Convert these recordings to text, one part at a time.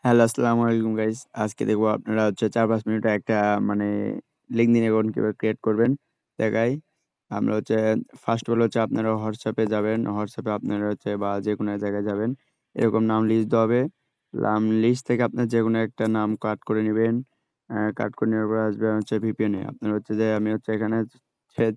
Hello, আসসালামু আলাইকুম guys. আজকে দেখবো আপনারা হচ্ছে ৪-৫ মিনিটে একটা মানে LinkedIn অ্যাকাউন্ট কিভাবে ক্রিয়েট করবেন দেখাই। আমরা হচ্ছে ফার্স্ট অফ অল হচ্ছে আপনারা WhatsApp এ যাবেন। WhatsApp এ আপনারা হচ্ছে বা যেকোনো এক জায়গায় যাবেন। এরকম নাম লিস্ট দেওয়া হবে। নাম লিস্ট থেকে আপনার যেকোনো একটা নাম কাট করে নিবেন। কাট করে নেওয়ার পর আসবে হচ্ছে VPN এ। আপনার হচ্ছে যে আমি হচ্ছে এখানে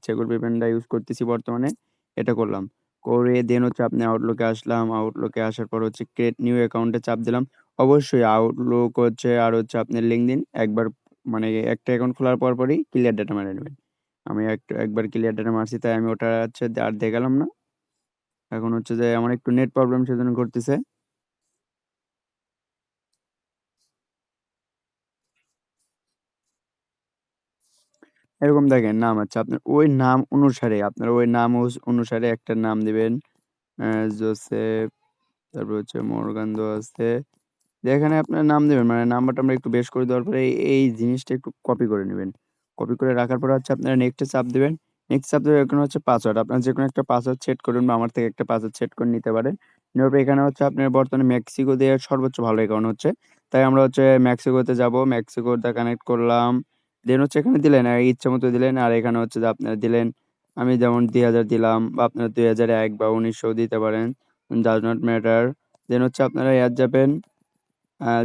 Checkr VPN টা ইউজ করতেছি বর্তমানে। এটা করলাম। করে দেন হচ্ছে আপনি Outlook এ আসলাম। Outlook এ আসার পর হচ্ছে ক্রিয়েট নিউ অ্যাকাউন্ট এ চাপ দিলাম। অবশ্যই আউটলুক হচ্ছে আর হচ্ছে আপনার লিঙ্কডইন একবার মানে একটা অ্যাকাউন্ট খোলার পরই ক্লিয়ার ডেটা মেরে নেবেন। আমি একবার ক্লিয়ার ডেটা মারছি তাই আমি ওটা হচ্ছে আর দেখালাম না। এখন হচ্ছে যে আমার একটু নেট প্রবলেম সেজন্য ঘটতেছে। এরকম দেখেন নাম আছে আপনার ওই নাম অনুসারে আপনার ওই নাম অনুসারে একটা নাম দিবেন। অ্যা জোসেফ তারপর হচ্ছে মরগান দেওয়া আছে। দিয়ে এখানে আপনার নাম দিবেন মানে নাম্বার-টাম্বার একটু বেশ করে দেওয়ার পরে এই জিনিসটা একটু কপি করে নিবেন। কপি করে রাখার পরে হচ্ছে আপনারা নেক্সট এ চাপ দিবেন। নেক্সট চাপ দিলে এখানে হচ্ছে পাসওয়ার্ড। আপনার যেকোনো একটা পাসওয়ার্ড সেট করবেন বা আমার থেকে একটা পাসওয়ার্ড সেট করে নিতে পারেন। নেওয়ার পরে এখানে হচ্ছে আপনার বর্তমানে মেক্সিকো দিয়ে সর্বোচ্চ ভালো অ্যাকাউন্ট হচ্ছে। তাই আমরা হচ্ছে মেক্সিকোতে যাবো। মেক্সিকোটা কানেক্ট করলাম। দেন হচ্ছে এখানে দিলেন ইচ্ছামত দিলেন। আর এখানে হচ্ছে যে আপনারা দিলেন আমি যেমন ২০০০ দিলাম বা আপনারা ২০০১ বা ১৯০০ দিতে পারেন। Does not matter. দেন হচ্ছে আপনারা অ্যাড যাবেন।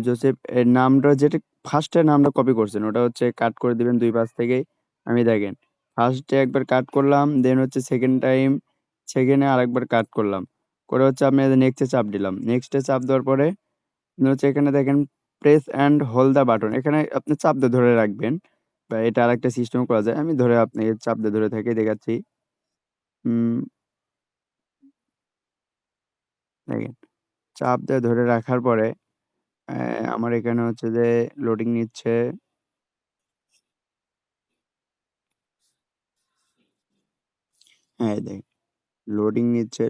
জোসেফ এর নামটা যেটা ফার্স্ট এ নামটা কপি করছেন ওটা হচ্ছে কাট করে দিবেন ২ পাশ থেকেই। আমি দেখেন ফার্স্ট এ একবার কাট করলাম, দেন হচ্ছে সেকেন্ড এ আরেকবার কাট করলাম। করে হচ্ছে আমি নেক্সট এ চাপ দিলাম। নেক্সট এ চাপ দেওয়ার পরে আপনি হচ্ছে এখানে দেখেন press and hold the button এখানে আপনি চাপ দিয়ে ধরে রাখবেন। বা এটা আরেকটা সিস্টেম করা যায়। আমি ধরে আপনাকে চাপ দিয়ে ধরে থেকে দেখাচ্ছি। হুম, দেখেন চাপ দিয়ে ধরে রাখার পরে আমার এখানে হচ্ছে যে লোডিং নিচ্ছে। হ্যাঁ, দেখেন লোডিং নিচ্ছে।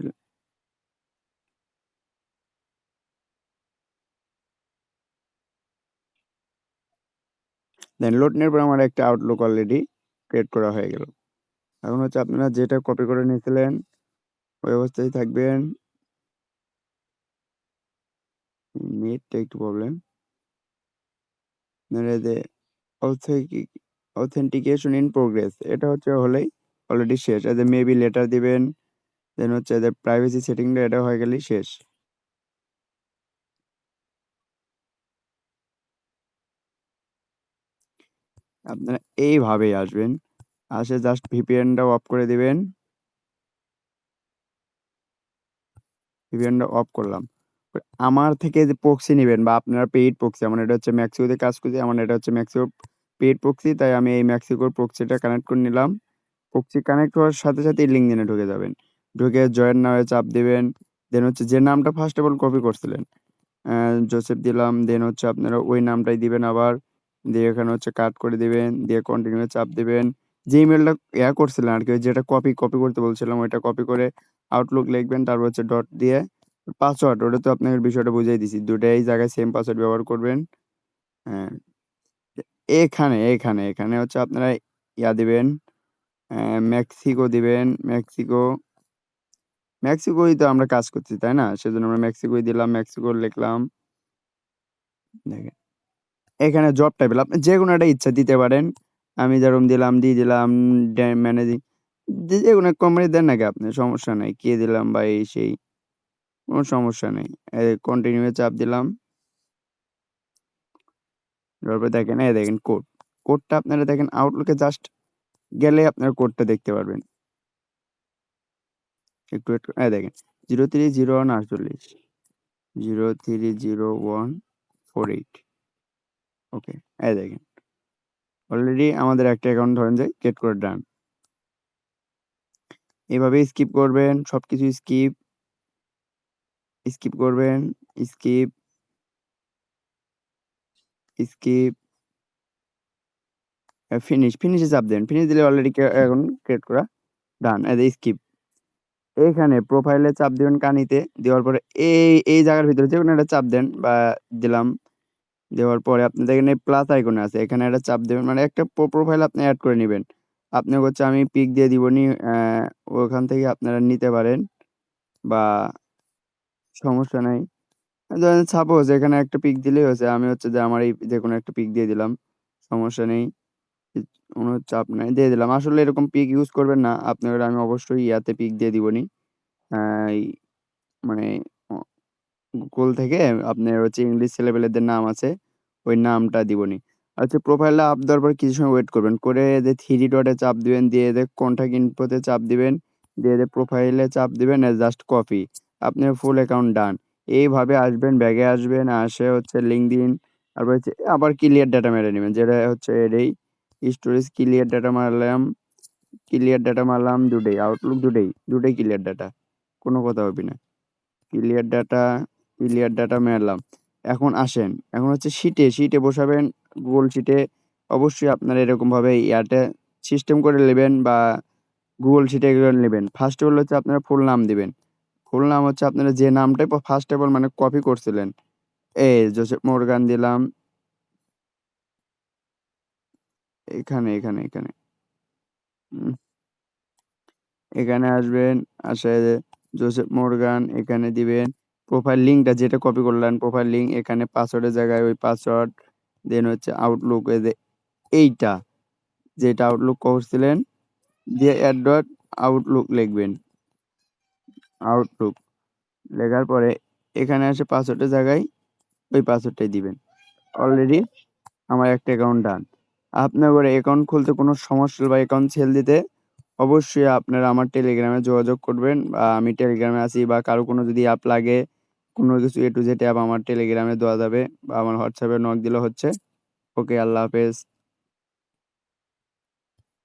দেন লোড নেওয়ার পর আমার একটা আউটলুক অলরেডি ক্রিয়েট করা হয়ে গেল। এখন হচ্ছে আপনারা যেটা কপি করে নিয়েছিলেন ওই অবস্থায় থাকবেন। নেটটা একটু প্রবলেম। আপনারা যে অথেন্টি অথেন্টিকেশন ইন প্রোগ্রেস এটা হচ্ছে হলেই অলরেডি শেষ। এদের মেবি লেটার দিবেন। দেন হচ্ছে এদের প্রাইভেসি সেটিংটা এটা হয়ে গেলেই শেষ। আপনারা এইভাবেই আসবেন। আসে জাস্ট ভিপিএনটা অফ করে দিবেন। ভিপিএনটা অফ করলাম। আমার থেকে যে প্রক্সি নিবেন বা আপনারা পেইড প্রক্সি আমার এটা হচ্ছে মেক্সিকোতে কাজ করছি। আমার এটা হচ্ছে মেক্সিকো পেইড প্রক্সি তাই আমি এই মেক্সিকোর প্রক্সিটা কানেক্ট করে নিলাম। প্রক্সি কানেক্ট হওয়ার সাথে LinkedIn এ ঢুকে যাবেন। ঢুকে জয়েন নাও এ চাপ দিবেন। দেন হচ্ছে যে নামটা ফার্স্ট অফ অল কপি করছিলেন। জোসেফ দিলাম। দেন হচ্ছে আপনারা ওই নামটাই দিবেন আবার। দিয়ে এখানে হচ্ছে কাট করে দিবেন। দিয়ে কন্টিনিউ এ চাপ দিবেন। যে ইমেইলটা করছিলেন আরকি যেটা কপি করতে বলছিলাম ওইটা কপি করে আউটলুক লিখবেন। তারপর হচ্ছে ডট দিয়ে পাসওয়ার্ড ওটা তো আপনাকে বিষয়টা বুঝাই দিছি। ২ টাই জায়গায় সেম পাসওয়ার্ড ব্যবহার করবেন। হ্যাঁ, এখানে হচ্ছে আপনারা দিবেন। মেক্সিকো দিবেন। মেক্সিকোই তো আমরা কাজ করছি, তাই না? সেজন্য আমরা মেক্সিকোই দিলাম, মেক্সিকো লিখলাম। দেখেন, এখানে জব টাইটেল আপনি যেকোনো একটা ইচ্ছা দিতে পারেন। আমি যেরকম দিলাম দিয়ে দিলাম ম্যানেজিং যেকোনো এক কোম্পানি দেন নাকি আপনি সমস্যা নাই। কি দিলাম বা এই সেই কোন সমস্যা নেই। কন্টিনিউ এ চাপ দিলাম। তারপরে দেখেন দেখেন কোড। কোডটা আপনারা দেখেন আউটলুকে জাস্ট গেলে আপনারা কোডটা দেখতে পারবেন। একটু ওয়েট দেখেন 030148 030148 ওকে। দেখেন অলরেডি আমাদের একটা অ্যাকাউন্ট ধরেন যে ক্রিয়েট করে ডান। এভাবে স্কিপ করবেন। সবকিছু স্কিপ করবেন। স্কিপ, স্কিপ, ফিনিশ এ চাপ দেন। ফিনিশ দিলে অলরেডি এখন ক্রিয়েট করা ডান। স্কিপ। এখানে প্রোফাইলে চাপ দিবেন কানিতে। দেওয়ার পরে এই জায়গার ভিতরে যেকোনো একটা চাপ দেন বা দিলাম। দেওয়ার পরে আপনি দেখেন এই প্লাস আইকন আছে। এখানে একটা চাপ দিবেন। মানে একটা প্রোফাইল আপনি এড করে নিবেন। আপনি হচ্ছে আমি পিক দিয়ে দিবনি ওখান থেকে আপনারা নিতে পারেন বা সমস্যা নাই। ধরেন সাপোজ এখানে একটা পিক দিলেই হয়েছে। আমি হচ্ছে যে আমার এই যেকোনো একটা পিক দিয়ে দিলাম। সমস্যা নেই। ই কোনো চাপ নাই। দিয়ে দিলাম। আসলে এরকম পিক ইউজ করবেন না। আপনাদের আমি অবশ্যই ইয়াতে পিক দিয়ে দিবনি। এই মানে অ Google থেকে আপনার হচ্ছে ইংলিশ ছেলেপেলেদের নাম আছে, ওই নামটা দিবনি। আচ্ছা প্রোফাইলটা আপ দেওয়ার পর কিছু সময় ওয়েট করবেন। করে যে 3 ডটে চাপ দিবেন, দিয়ে কনট্যাক্ট ইনফোতে চাপ দিবেন, দিয়ে প্রোফাইলে চাপ দিবেন জাস্ট কপি। আপনার ফুল অ্যাকাউন্ট ডান। এইভাবে আসবেন, ব্যাগে আসবেন, আসে হচ্ছে LinkedIn তারপর হচ্ছে আবার ক্লিয়ার ডাটা মেরে নিবেন। যেটা হচ্ছে এটাই স্টোরেজ ক্লিয়ার ডাটা মারলাম, ক্লিয়ার ডাটা মারলাম ২ টাই, আউটলুক ২ টাই, ২ টাই ক্লিয়ার ডাটা। কোনো কথা হবে না। ক্লিয়ার ডাটা, ক্লিয়ার ডাটা মারলাম। এখন আসেন, এখন হচ্ছে শিটে বসাবেন Google শিটে। অবশ্যই আপনারা এরকমভাবে ইয়াতে সিস্টেম করে নিবেন বা Google শিটে এগুলো নিবেন। ফার্স্ট অফ অল হচ্ছে আপনারা ফুল নাম দিবেন। ফুল নাম হচ্ছে আপনারা যে নামটাই ফার্স্ট অফ অল মানে কপি করছিলেন। এই জোসেফ মর্গান দিলাম। এখানে। উম এখানে আসবেন, আসে জোসেফ মর্গান এখানে দিবেন। প্রোফাইল লিঙ্কটা যেটা কপি করলেন, প্রোফাইল লিঙ্ক এখানে পাসওয়ার্ডের জায়গায় ওই পাসওয়ার্ড, দেন হচ্ছে আউটলুক এই যে এইটা, যেটা আউটলুক করছিলেন দিয়ে আউটলুক লিখবেন। আউটলুক লেখার পরে এখানে এসে পাসওয়ার্ডের জায়গায় ওই পাসওয়ার্ডটাই দিবেন। অলরেডি আমার একটা অ্যাকাউন্ট ডান। আপনাদের অ্যাকাউন্ট খুলতে কোনো সমস্যা হলে বা অ্যাকাউন্ট ছেড়ে দিতে অবশ্যই আপনারা আমার টেলিগ্রামে যোগাযোগ করবেন। বা আমি টেলিগ্রামে আছি বা কারো কোনো যদি অ্যাপ লাগে, কোনো কিছু A to Z অ্যাপ আমার টেলিগ্রামে দেওয়া যাবে বা আমার হোয়াটসঅ্যাপে নক দিলে হচ্ছে। ওকে, আল্লাহ হাফেজ।